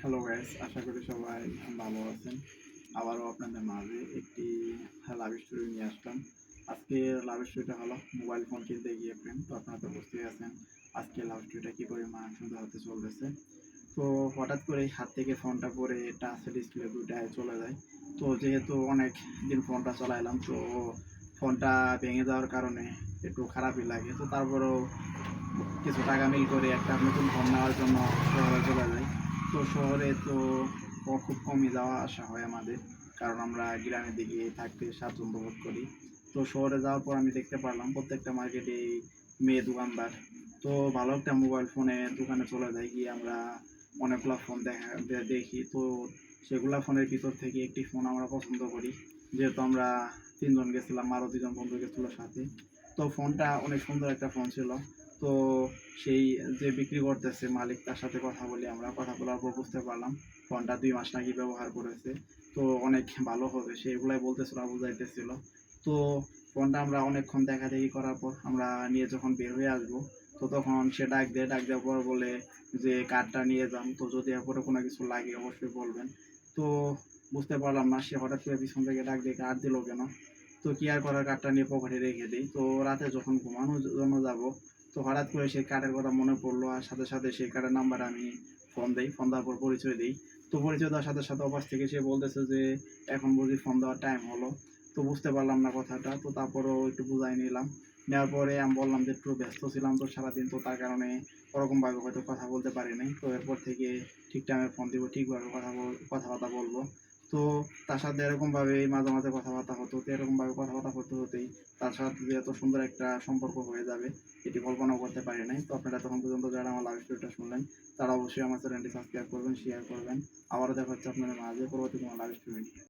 Hello guys, আশা করি সবাই ভালো আছেন। আবারও আপনাদের মাঝে একটি লাভ স্টোরি নিয়ে আসলাম। আজকের লাভ স্টোরিটা হলো মোবাইল ফোন কিনতে গিয়ে প্রেম। তো আপনারা তো বুঝতেই আছেন আজকে লাভ স্টোরিটা কী পরিমাণ সুন্দর হতে চলতেছে। তো হঠাৎ করে হাত থেকে ফোনটা পড়ে টাচ ডিসপ্লে দুটায় চলে যায়। তো যেহেতু অনেক দিন ফোনটা চালাইলাম, তো ফোনটা ভেঙে যাওয়ার কারণে একটু খারাপই লাগে। তো তারপরেও কিছু টাকা মিল করে একটা নতুন ফোন নেওয়ার জন্য শহরে চলে যাই। তো শহরে তো খুব কমই যাওয়া আসা হয় আমাদের, কারণ আমরা গ্রামের দিকে থাকতে স্বাচ্ছন্দ্য বোধ করি। তো শহরে যাওয়ার পর আমি দেখতে পারলাম প্রত্যেকটা মার্কেটেই মেয়ে দোকানদার। তো ভালো একটা মোবাইল ফোনের দোকানে চলে যাই, গিয়ে আমরা অনেকগুলো ফোন দেখি। তো সেগুলা ফোনের ভিতর থেকে একটি ফোন আমরা পছন্দ করি, যেহেতু আমরা ৩ জন গেছিলাম, আরও ২ জন বন্ধু গেছিল সাথে। তো ফোনটা অনেক সুন্দর একটা ফোন ছিল। তো সেই যে বিক্রি করতেছে মালিক, তার সাথে কথা বলি আমরা। কথা বলার পর বুঝতে পারলাম ফোনটা ২ মাস নাকি ব্যবহার করেছে। তো অনেক ভালো হবে সেগুলাই বলতেছিল, বুঝাইতেছিল। তো ফোনটা আমরা অনেকক্ষণ দেখাদেখি করার পর আমরা নিয়ে যখন বের হয়ে আসবো, তো তখন সে ডাক দেওয়ার পর বলে যে কার্ডটা নিয়ে যান। তো যদি এরপরে কোনো কিছু লাগে অবশ্যই বলবেন। তো বুঝতে পারলাম না সে হঠাৎ করে পিছন থেকে ডাক দিয়ে কার্ড দিল কেন। তো কি আর করার, কার্ডটা নিয়ে পকেটে রেখে দিই। তো রাতে যখন ঘুমানোর জন্য যাব, তো হঠাৎ করে সেই কার্ডের কথা মনে পড়লো, আর সাথে সাথে সেই কার্ডের নাম্বারে আমি ফোন দেই। ফোন দেওয়ার পর পরিচয় দিই। তো পরিচয় দেওয়ার সাথে সাথে অপাশ থেকে সে বলতেছে যে এখন বুঝি ফোন দেওয়ার টাইম হলো। তো বুঝতে পারলাম না কথাটা। তো তারপরেও একটু বুঝাই নিলাম। নেওয়ার পরে আমি বললাম যে একটু ব্যস্ত ছিলাম তো সারাদিন, তো তার কারণে ওরকমভাবে হয়তো কথা বলতে পারি নাই। তো এরপর থেকে ঠিক টাইমে ফোন দিব, ঠিকভাবে কথাবার্তা বলবো। তো তার সাথে এরকমভাবেই মাঝে মাঝে কথাবার্তা হতো। তো এরকমভাবে কথাবার্তা হতে হতেই তার সাথে যে এত সুন্দর একটা সম্পর্ক হয়ে যাবে, এটি কল্পনাও করতে পারি নাই। তো আপনারা তখন পর্যন্ত যারা আমার লাভ স্টোরিটা শুনলেন, তারা অবশ্যই আমার চ্যানেলটি সাবস্ক্রাইব করবেন, শেয়ার করবেন। আবারও দেখা হচ্ছে আপনাদের মাঝে পরবর্তী কোনো লাভ স্টোরি নিয়ে।